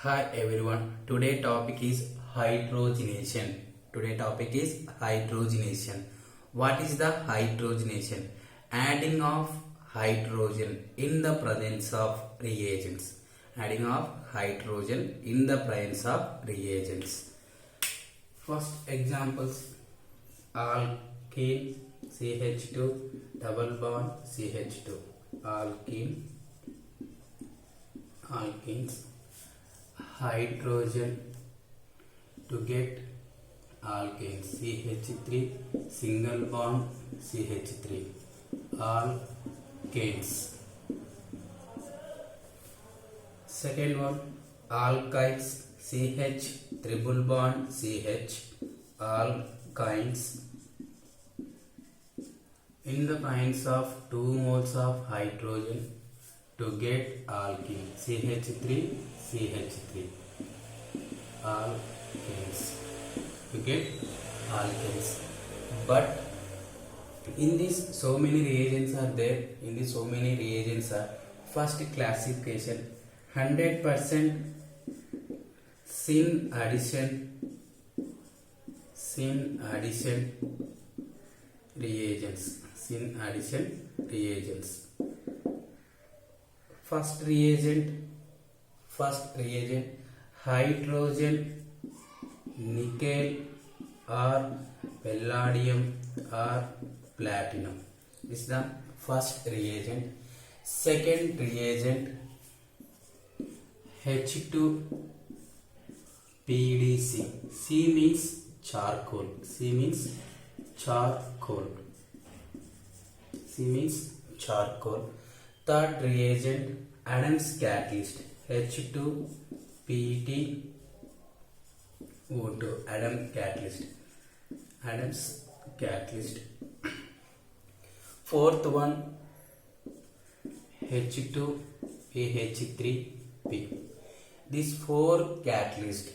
Hi everyone. Today topic is hydrogenation. Today topic is hydrogenation. What is the hydrogenation? Adding of hydrogen in the presence of reagents. Adding of hydrogen in the presence of reagents. First examples: alkene CH2 double bond CH2. Alkenes. Hydrogen to get alkane CH3 single bond CH3 alkanes. Second one, alkynes CH triple bond CH alkynes. In the presence of 2 moles of hydrogen to get alkene CH3 CH3 alkanes, to get alkanes. But in this so many reagents are there. In this so many reagents are first classification 100% syn addition reagents. First reagent hydrogen nickel or palladium or platinum. This is the first reagent. Second reagent H2PDC. C means charcoal. C means charcoal. Third reagent Adams catalyst H2PtO2. Adams catalyst. Fourth one H2PH3P. These four catalysts,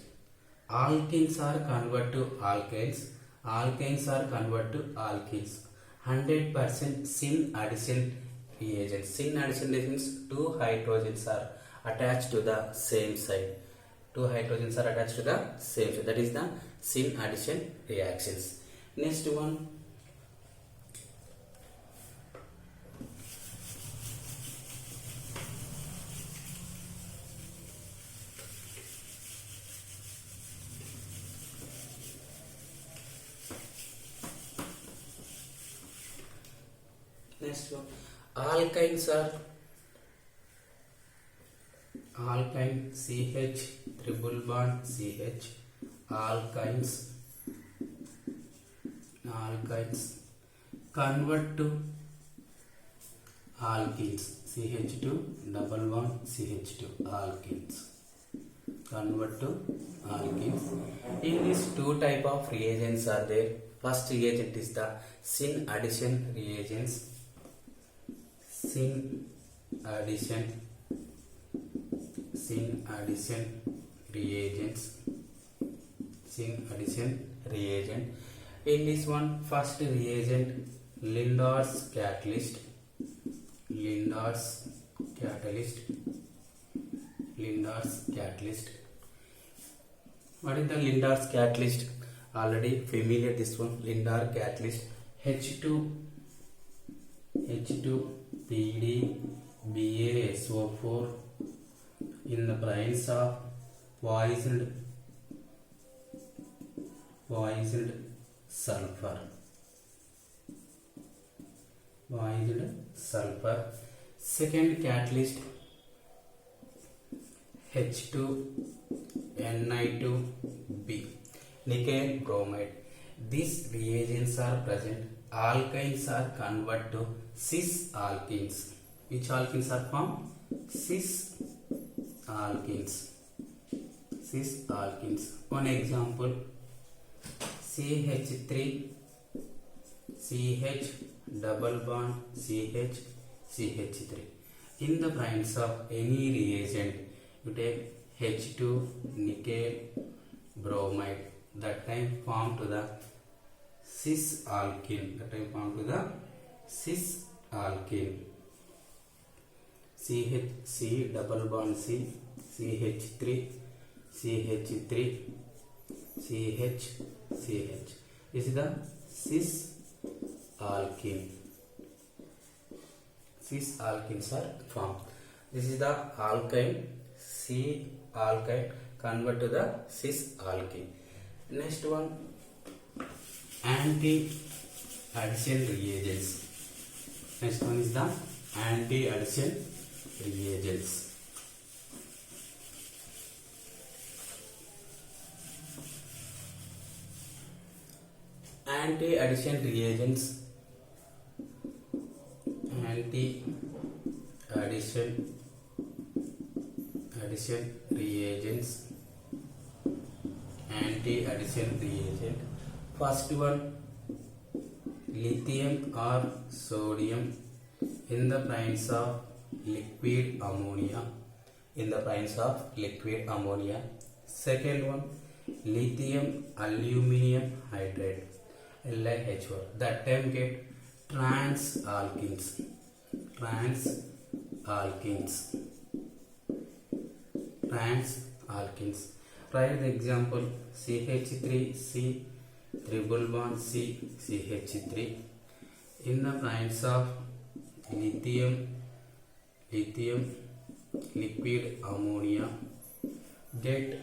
alkenes are converted to alkanes, alkanes are converted to alkenes. 100% syn addition reagent. Syn addition means 2 hydrogens are attached to the same side. 2 hydrogens are attached to the same side. That is the syn addition reactions. Next one. Alkynes are alkyne CH triple bond CH alkynes convert to alkenes CH2 double bond CH2 alkenes convert to alkenes. In these 2 type of reagents are there. First reagent is the syn addition reagents. Syn addition reagent. In this one, first reagent Lindar's catalyst. What is the Lindar's catalyst? Already familiar this one. Lindar catalyst H2PdBaSO4 in the presence of poisoned sulfur. Second catalyst H2Ni2B nickel bromide. These reagents are present. Alkynes are converted to cis alkenes. Which alkenes are formed? Cis alkenes. One example, CH3 CH double bond CH3. In the presence of any reagent, you take H2 nickel bromide. That time formed to the cis alkene. CH C double bond C CH3 CH3 CH CH. This is the cis alkene. Cis alkenes are formed. This is the alkyne, C alkyne convert to the cis alkene. Next one, anti-addition reagents. Next one is the anti-addition reagents. Anti-addition reagents. Anti-addition reagents. Anti-addition reagent. First one, lithium or sodium in the presence of liquid ammonia. In the presence of liquid ammonia. Second one, lithium aluminum hydride, LiH4. That time get trans alkenes. Write the example: CH3C triple bond C CH3 in the presence of lithium liquid ammonia get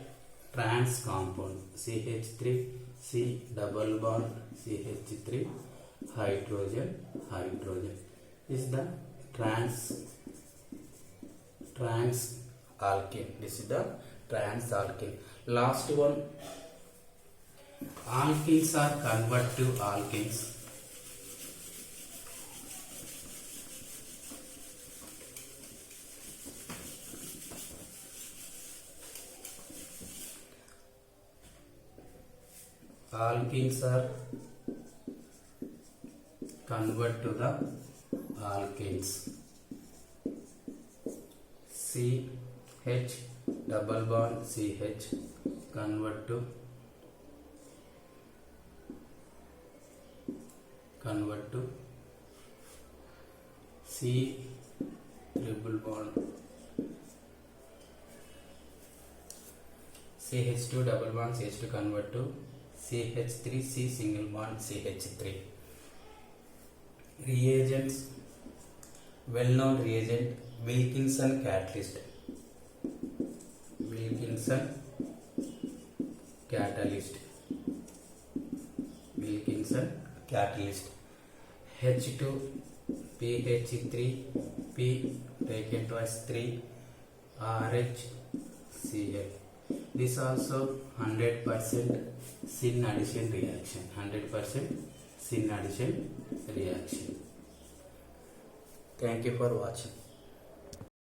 trans compound CH3 C double bond CH3 hydrogen. This is the trans alkene. This is the trans alkene. Last one, alkenes are convert to alkenes. Alkenes are convert to the alkenes. CH double bond CH convert to C triple bond CH2 double bond CH2 convert to CH3 C single bond CH3. Reagents, well-known reagent Wilkinson catalyst. H2 PH3 P taken twice 3 RH Cl. This also 100% syn addition reaction. 100% syn addition reaction. Thank you for watching.